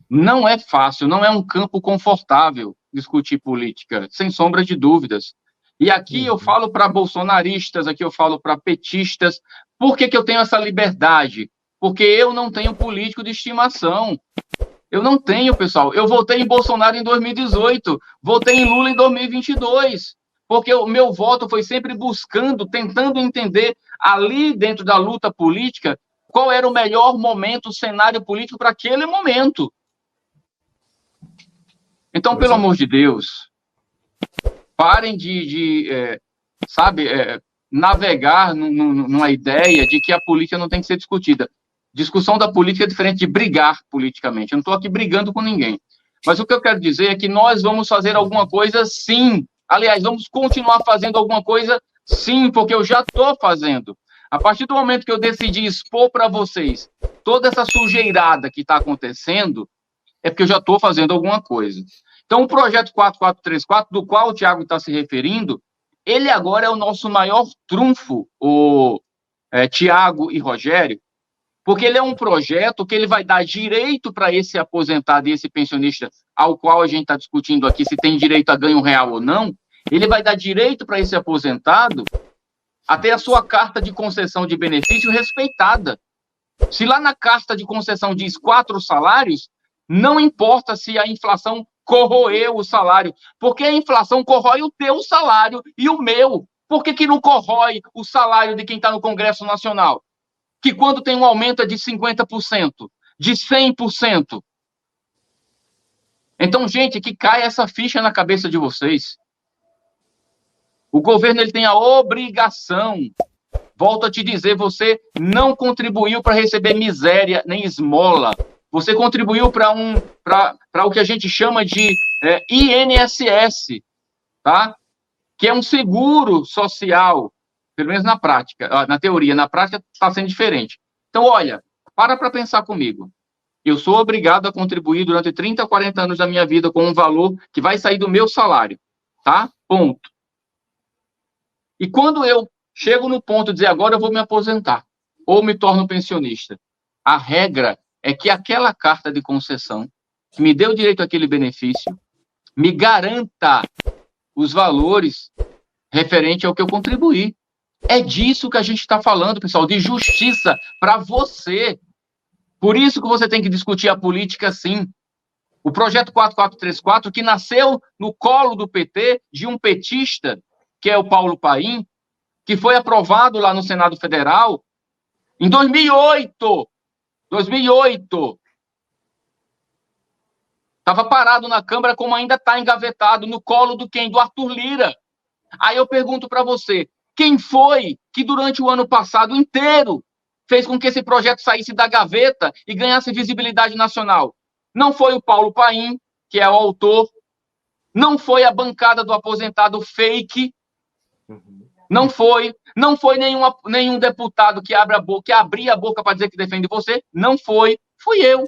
Não é fácil, não é um campo confortável discutir política, sem sombra de dúvidas. E aqui eu Uhum. falo para bolsonaristas, aqui eu falo para petistas. Por que que eu tenho essa liberdade? Porque eu não tenho político de estimação. Eu não tenho, pessoal. Eu votei em Bolsonaro em 2018, votei em Lula em 2022, porque o meu voto foi sempre buscando, tentando entender ali dentro da luta política qual era o melhor momento, o cenário político para aquele momento. Então, Pois pelo é. amor de Deus, parem sabe, navegar numa ideia de que a política não tem que ser discutida. Discussão da política é diferente de brigar politicamente. Eu não estou aqui brigando com ninguém. Mas o que eu quero dizer é que nós vamos fazer alguma coisa, sim. Aliás, vamos continuar fazendo alguma coisa, sim, porque eu já estou fazendo. A partir do momento que eu decidi expor para vocês toda essa sujeirada que está acontecendo, é porque eu já estou fazendo alguma coisa. Então, o projeto 4434, do qual o Tiago está se referindo, ele agora é o nosso maior trunfo, Tiago e Rogério, porque ele é um projeto que ele vai dar direito para esse aposentado e esse pensionista, ao qual a gente está discutindo aqui se tem direito a ganho real ou não, ele vai dar direito para esse aposentado a ter a sua carta de concessão de benefício respeitada. Se lá na carta de concessão diz 4 salários, não importa se a inflação corroeu o salário, porque a inflação corrói o teu salário e o meu. Por que que não corrói o salário de quem está no Congresso Nacional? Que quando tem um aumento é de 50%, de 100%. Então, gente, que cai essa ficha na cabeça de vocês. O governo ele tem a obrigação, volto a te dizer, você não contribuiu para receber miséria nem esmola. Você contribuiu para o que a gente chama de INSS, tá? Que é um seguro social, pelo menos na prática, na teoria, na prática está sendo diferente. Então, olha, para pensar comigo. Eu sou obrigado a contribuir durante 30, 40 anos da minha vida com um valor que vai sair do meu salário, tá? Ponto. E quando eu chego no ponto de dizer agora eu vou me aposentar ou me torno pensionista, a regra é que aquela carta de concessão que me deu direito àquele benefício me garanta os valores referente ao que eu contribuí. É disso que a gente está falando, pessoal, de justiça para você. Por isso que você tem que discutir a política, sim. O projeto 4434, que nasceu no colo do PT, de um petista, que é o Paulo Paim, que foi aprovado lá no Senado Federal em 2008. 2008. Estava parado na Câmara, como ainda está engavetado, no colo do quem? Do Arthur Lira. Aí eu pergunto para você, quem foi que durante o ano passado inteiro fez com que esse projeto saísse da gaveta e ganhasse visibilidade nacional? Não foi o Paulo Paim, que é o autor, não foi a bancada do aposentado fake, não foi nenhum deputado que abria a boca para dizer que defende você, não foi, fui eu.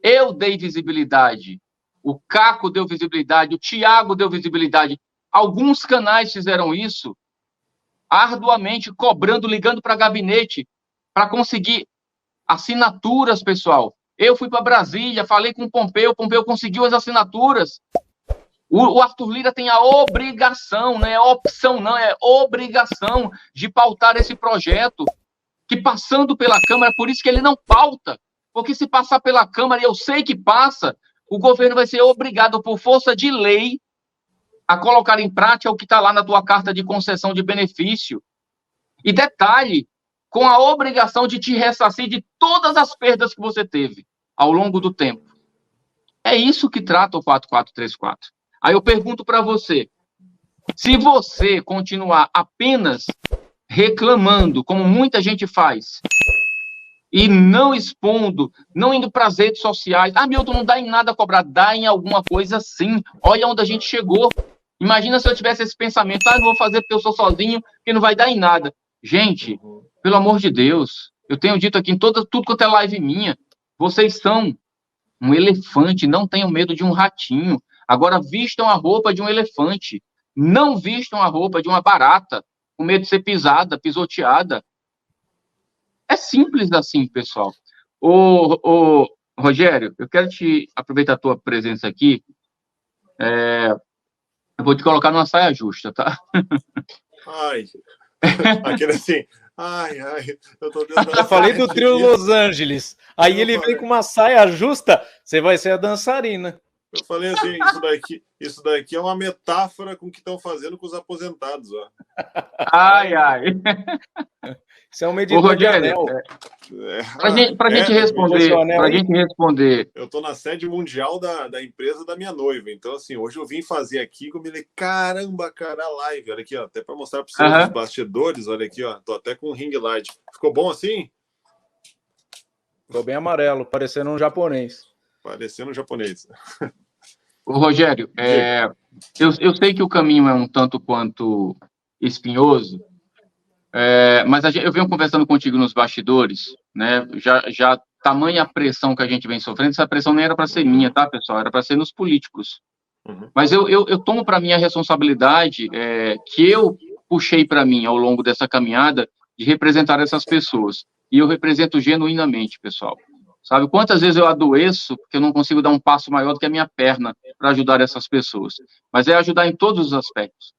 Eu dei visibilidade, o Caco deu visibilidade, o Tiago deu visibilidade. Alguns canais fizeram isso arduamente, cobrando, ligando para gabinete, para conseguir assinaturas, pessoal. Eu fui para Brasília, falei com o Pompeu conseguiu as assinaturas. O Arthur Lira tem a obrigação, não é opção, não, é obrigação de pautar esse projeto, que passando pela Câmara, por isso que ele não pauta, porque se passar pela Câmara, e eu sei que passa, o governo vai ser obrigado, por força de lei, a colocar em prática o que está lá na tua carta de concessão de benefício. E detalhe, com a obrigação de te ressarcir de todas as perdas que você teve ao longo do tempo. É isso que trata o 4434. Aí eu pergunto para você, se você continuar apenas reclamando, como muita gente faz, e não expondo, não indo para as redes sociais, Milton, não dá em nada a cobrar, dá em alguma coisa sim. Olha onde a gente chegou. Imagina se eu tivesse esse pensamento, não vou fazer porque eu sou sozinho, que não vai dar em nada. Gente, pelo amor de Deus, eu tenho dito aqui em tudo quanto é live minha, vocês são um elefante, não tenham medo de um ratinho. Agora vistam a roupa de um elefante, não vistam a roupa de uma barata, com medo de ser pisada, pisoteada. É simples assim, pessoal. Rogério, eu quero te aproveitar a tua presença aqui. Eu vou te colocar numa saia justa, tá? Ai, aquele assim, ai, eu tô dentro da Eu falei do sede trio aqui. Los Angeles. Aí Eu ele falei. vem com uma saia justa, você vai ser a dançarina. Eu falei assim, isso daqui é uma metáfora com o que estão fazendo com os aposentados, ó. Ai, ai. Isso é um Ô, medidor de Rogério, anel. pra gente responder, eu tô na sede mundial da empresa da minha noiva, então assim, hoje eu vim fazer aqui, como ele, caramba, cara, a live, olha aqui, ó, até para mostrar para vocês os bastidores, olha aqui, ó, tô até com um ring light. Ficou bom assim? Ficou bem amarelo, parecendo um japonês. Parecendo um japonês. Ô, Rogério, eu sei que o caminho é um tanto quanto espinhoso, mas eu venho conversando contigo nos bastidores, né? Já tamanha pressão que a gente vem sofrendo, essa pressão nem era para ser minha, tá, pessoal? Era para ser nos políticos. Mas eu tomo para mim a responsabilidade que eu puxei para mim ao longo dessa caminhada de representar essas pessoas. E eu represento genuinamente, pessoal. Sabe quantas vezes eu adoeço porque eu não consigo dar um passo maior do que a minha perna para ajudar essas pessoas? Mas é ajudar em todos os aspectos.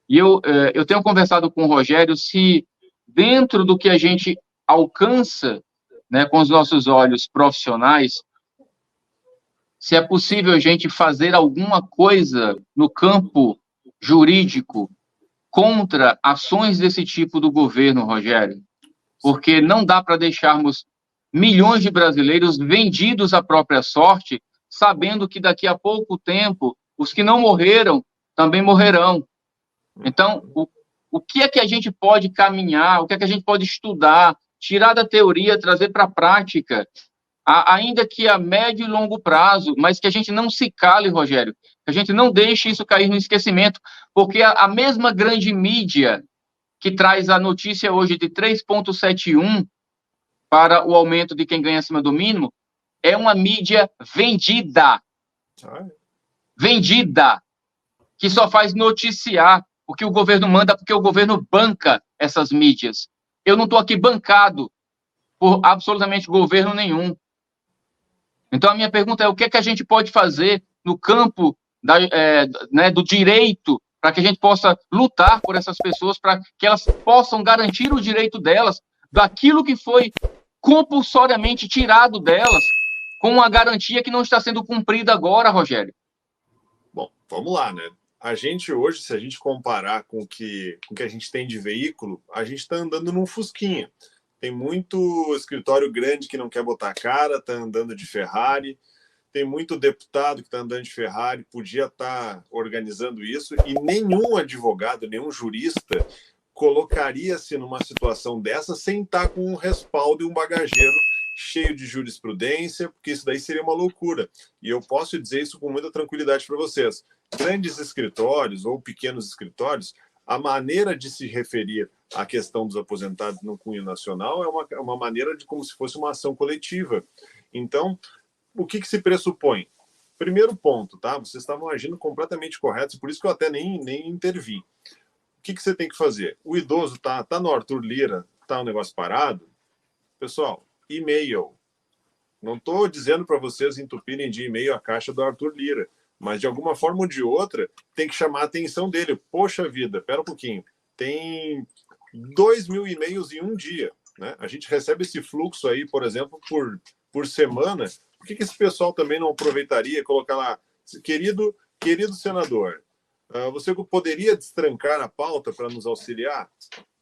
E eu tenho conversado com o Rogério se dentro do que a gente alcança, né, com os nossos olhos profissionais, se é possível a gente fazer alguma coisa no campo jurídico contra ações desse tipo do governo, Rogério. Porque não dá para deixarmos milhões de brasileiros vendidos à própria sorte, sabendo que daqui a pouco tempo os que não morreram também morrerão. Então, o que é que a gente pode caminhar, o que é que a gente pode estudar, tirar da teoria, trazer para a prática, ainda que a médio e longo prazo, mas que a gente não se cale, Rogério, que a gente não deixe isso cair no esquecimento, porque a mesma grande mídia que traz a notícia hoje de 3,71 para o aumento de quem ganha acima do mínimo, é uma mídia vendida. Vendida. Que só faz noticiar o que o governo manda, porque o governo banca essas mídias. Eu não estou aqui bancado por absolutamente governo nenhum. Então, a minha pergunta é o que é que a gente pode fazer no campo do direito para que a gente possa lutar por essas pessoas, para que elas possam garantir o direito delas, daquilo que foi compulsoriamente tirado delas, com uma garantia que não está sendo cumprida agora, Rogério. Bom, vamos lá, né? A gente hoje, se a gente comparar com o que a gente tem de veículo, a gente está andando num Fusquinha. Tem muito escritório grande que não quer botar a cara, está andando de Ferrari. Tem muito deputado que está andando de Ferrari, podia estar organizando isso, e nenhum advogado, nenhum jurista colocaria-se numa situação dessa sem estar com um respaldo e um bagageiro cheio de jurisprudência, porque isso daí seria uma loucura. E eu posso dizer isso com muita tranquilidade para vocês. Grandes escritórios ou pequenos escritórios, a maneira de se referir à questão dos aposentados no cunho nacional é uma maneira de como se fosse uma ação coletiva. Então, o que se pressupõe? Primeiro ponto, tá? Vocês estavam agindo completamente corretos, por isso que eu até nem intervi. O que você tem que fazer? O idoso tá no Arthur Lira, tá um negócio parado? Pessoal, e-mail. Não estou dizendo para vocês entupirem de e-mail a caixa do Arthur Lira, mas de alguma forma ou de outra tem que chamar a atenção dele. Poxa vida, pera um pouquinho. Tem 2.000 e-mails em um dia, né? A gente recebe esse fluxo aí, por exemplo, por semana. Por que esse pessoal também não aproveitaria e colocar lá, querido senador, você poderia destrancar a pauta para nos auxiliar?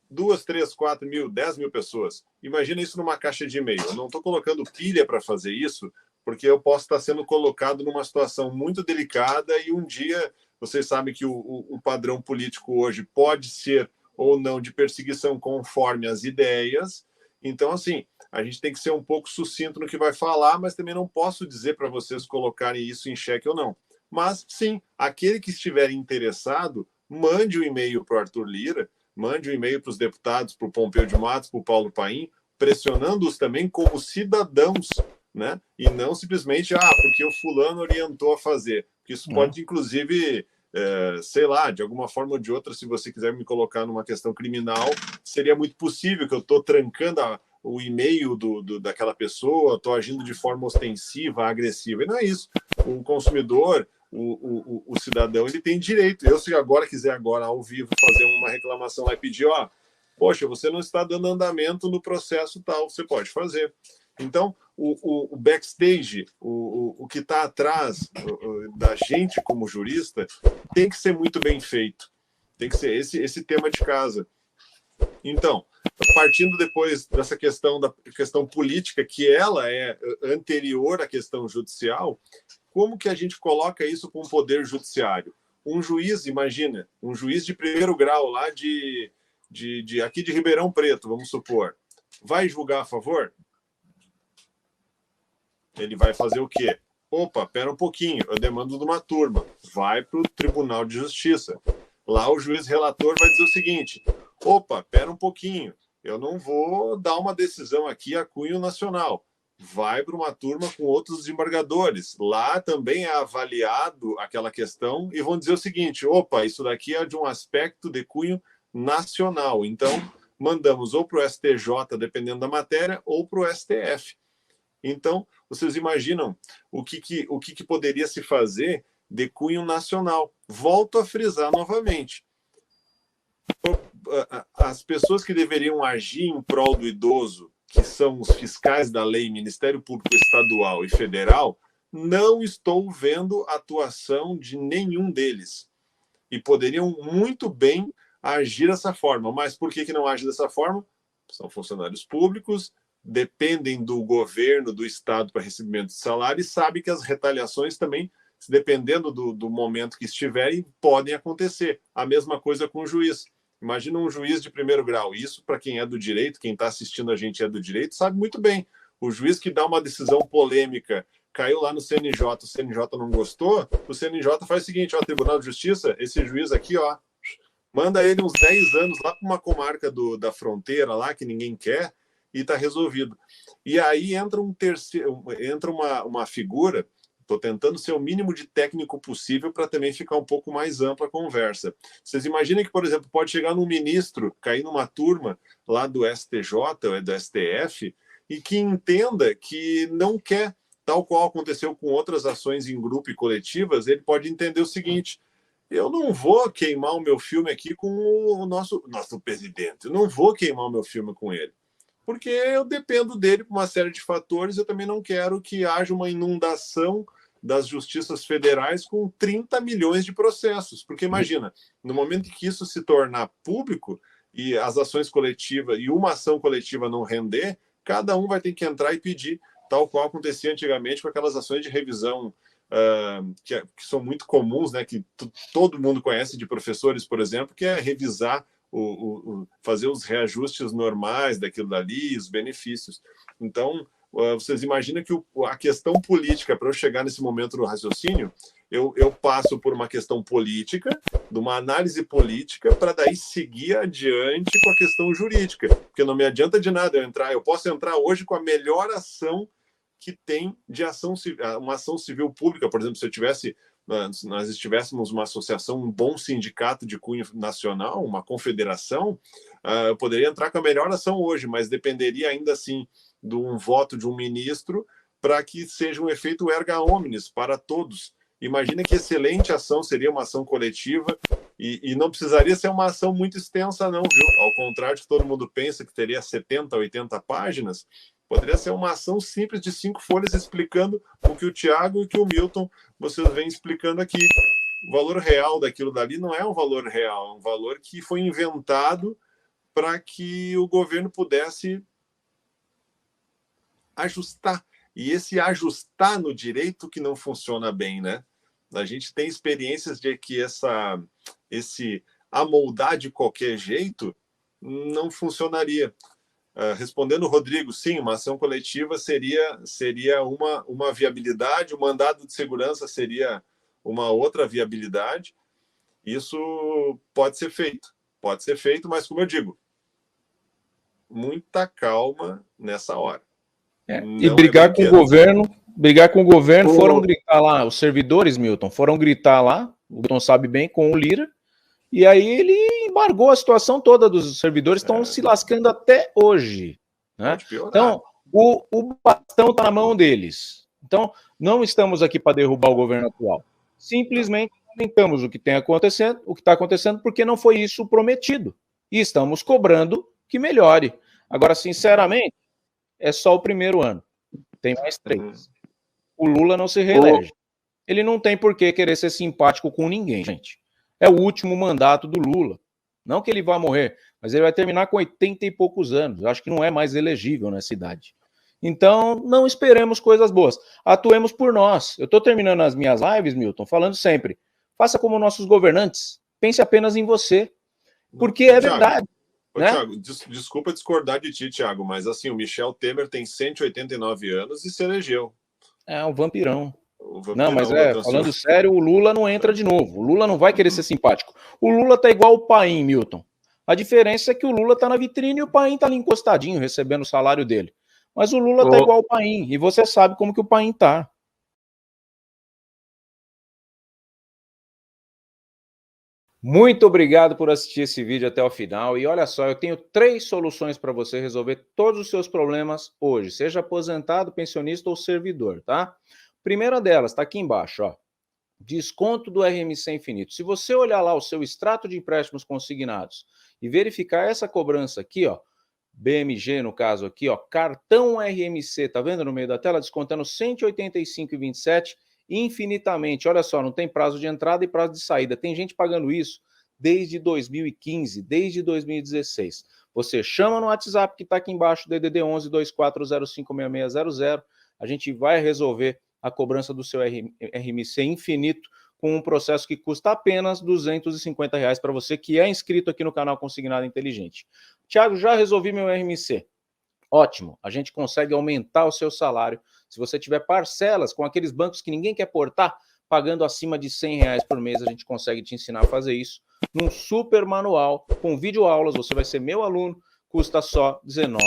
2, 3, 4 mil, 10 mil pessoas. Imagina isso numa caixa de e-mail. Eu não estou colocando pilha para fazer isso, porque eu posso estar sendo colocado numa situação muito delicada e um dia, vocês sabem que o padrão político hoje pode ser ou não de perseguição conforme as ideias. Então, assim, a gente tem que ser um pouco sucinto no que vai falar, mas também não posso dizer para vocês colocarem isso em xeque ou não. Mas, sim, aquele que estiver interessado, mande um e-mail para o Arthur Lira, mande um e-mail para os deputados, para o Pompeu de Matos, para o Paulo Paim, pressionando-os também como cidadãos, né? E não simplesmente, porque o fulano orientou a fazer. Porque isso pode, inclusive, sei lá, de alguma forma ou de outra, se você quiser me colocar numa questão criminal, seria muito possível que eu estou trancando o e-mail daquela pessoa, estou agindo de forma ostensiva, agressiva. E não é isso. O consumidor, o cidadão, ele tem direito. Eu, se agora quiser, agora ao vivo, fazer uma reclamação lá e pedir, ó, poxa, você não está dando andamento no processo tal, você pode fazer. Então, o backstage, o que está atrás da gente como jurista, tem que ser muito bem feito. Tem que ser esse tema de casa. Então, partindo depois dessa questão da questão política, que ela é anterior à questão judicial, como que a gente coloca isso com o poder judiciário? Um juiz, imagina, um juiz de primeiro grau lá aqui de Ribeirão Preto, vamos supor, vai julgar a favor? Ele vai fazer o quê? Opa, pera um pouquinho, eu demando de uma turma. Vai para o Tribunal de Justiça. Lá o juiz relator vai dizer o seguinte, opa, pera um pouquinho, eu não vou dar uma decisão aqui a cunho nacional. Vai para uma turma com outros desembargadores. Lá também é avaliado aquela questão e vão dizer o seguinte, opa, isso daqui é de um aspecto de cunho nacional. Então, mandamos ou para o STJ, dependendo da matéria, ou para o STF. Então, vocês imaginam o que poderia se fazer de cunho nacional. Volto a frisar novamente. As pessoas que deveriam agir em prol do idoso, que são os fiscais da lei, Ministério Público Estadual e Federal, não estou vendo atuação de nenhum deles. E poderiam muito bem agir dessa forma. Mas por que não agem dessa forma? São funcionários públicos, dependem do governo, do Estado para recebimento de salário e sabe que as retaliações também, dependendo do momento que estiverem, podem acontecer. A mesma coisa com o juiz. Imagina um juiz de primeiro grau. Isso, para quem é do direito, quem está assistindo a gente é do direito, sabe muito bem. O juiz que dá uma decisão polêmica, caiu lá no CNJ, o CNJ não gostou, o CNJ faz o seguinte, ó, Tribunal de Justiça, esse juiz aqui, ó, manda ele uns 10 anos lá para uma comarca da fronteira lá, que ninguém quer, e está resolvido. E aí entra uma figura, estou tentando ser o mínimo de técnico possível para também ficar um pouco mais ampla a conversa. Vocês imaginem que, por exemplo, pode chegar num ministro, cair numa turma lá do STJ ou do STF, e que entenda que não quer, tal qual aconteceu com outras ações em grupo e coletivas, ele pode entender o seguinte, eu não vou queimar o meu filme aqui com o nosso presidente, eu não vou queimar o meu filme com ele. Porque eu dependo dele por uma série de fatores, eu também não quero que haja uma inundação das justiças federais com 30 milhões de processos. Porque imagina, no momento que isso se tornar público e as ações coletivas e uma ação coletiva não render, cada um vai ter que entrar e pedir, tal qual acontecia antigamente com aquelas ações de revisão que são muito comuns, né, que todo mundo conhece de professores, por exemplo, que é revisar fazer os reajustes normais daquilo dali, os benefícios. Então, vocês imaginam que a questão política, para eu chegar nesse momento do raciocínio, eu passo por uma questão política, de uma análise política, para daí seguir adiante com a questão jurídica. Porque não me adianta de nada eu posso entrar hoje com a melhor ação que tem de uma ação civil pública. Por exemplo, se nós estivéssemos uma associação, um bom sindicato de cunho nacional, uma confederação, eu poderia entrar com a melhor ação hoje, mas dependeria ainda assim de um voto de um ministro para que seja um efeito erga omnes para todos. Imagina que excelente ação seria uma ação coletiva e não precisaria ser uma ação muito extensa não, viu? Ao contrário de que todo mundo pensa que teria 70, 80 páginas, poderia ser uma ação simples de 5 folhas explicando o que o Tiago e o que o Milton vocês vêm explicando aqui. O valor real daquilo dali não é um valor real, é um valor que foi inventado para que o governo pudesse ajustar. E esse ajustar no direito que não funciona bem, né? A gente tem experiências de que esse amoldar de qualquer jeito não funcionaria. Respondendo o Rodrigo, sim, uma ação coletiva seria uma viabilidade, o mandado de segurança seria uma outra viabilidade. Isso pode ser feito, mas como eu digo, muita calma nessa hora. E brigar com o governo, foram gritar lá, os servidores, Milton, foram gritar lá, o Milton sabe bem, com o Lira, e aí ele embargou a situação toda dos servidores, estão se lascando até hoje. Né? Pode piorar. Então, o bastão está na mão deles. Então, não estamos aqui para derrubar o governo atual. Simplesmente lamentamos o que está acontecendo, porque não foi isso prometido. E estamos cobrando que melhore. Agora, sinceramente, é só o primeiro ano. Tem mais 3. O Lula não se reelege. Ele não tem por que querer ser simpático com ninguém, gente. É o último mandato do Lula. Não que ele vá morrer, mas ele vai terminar com 80 e poucos anos. Eu acho que não é mais elegível nessa idade. Então, não esperemos coisas boas. Atuemos por nós. Eu estou terminando as minhas lives, Milton, falando sempre. Faça como nossos governantes. Pense apenas em você. Porque é verdade. Né? Thiago, desculpa discordar de ti, Thiago, mas assim, o Michel Temer tem 189 anos e se elegeu. É um vampirão. Não, mas falando sério, o Lula não entra de novo. O Lula não vai querer ser simpático. O Lula tá igual o Paim, Milton. A diferença é que o Lula tá na vitrine e o Paim tá ali encostadinho, recebendo o salário dele. Mas o Lula tá igual o Paim, e você sabe como que o Paim tá. Muito obrigado por assistir esse vídeo até o final. E olha só, eu tenho 3 soluções para você resolver todos os seus problemas hoje, seja aposentado, pensionista ou servidor, tá? Primeira delas, está aqui embaixo, ó. Desconto do RMC Infinito. Se você olhar lá o seu extrato de empréstimos consignados e verificar essa cobrança aqui, ó, BMG no caso aqui, ó, cartão RMC, tá vendo no meio da tela? Descontando R$ 185,27 infinitamente. Olha só, não tem prazo de entrada e prazo de saída. Tem gente pagando isso desde 2015, desde 2016. Você chama no WhatsApp que está aqui embaixo, DDD 11 24056600. A gente vai resolver a cobrança do seu RMC Infinito com um processo que custa apenas R$ 250 para você que é inscrito aqui no canal Consignado Inteligente. Thiago, já resolvi meu RMC. Ótimo, a gente consegue aumentar o seu salário. Se você tiver parcelas com aqueles bancos que ninguém quer portar, pagando acima de R$100 por mês, a gente consegue te ensinar a fazer isso num super manual, com videoaulas. Você vai ser meu aluno, custa só R$19,90.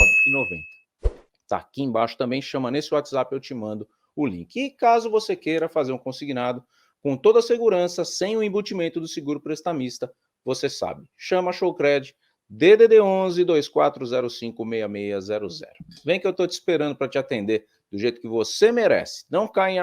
Tá aqui embaixo também, chama nesse WhatsApp, eu te mando o link. E caso você queira fazer um consignado com toda a segurança, sem o embutimento do seguro prestamista, você sabe, chama a Showcred, DDD 11 24056600. Vem que eu tô te esperando para te atender do jeito que você merece. Não cai em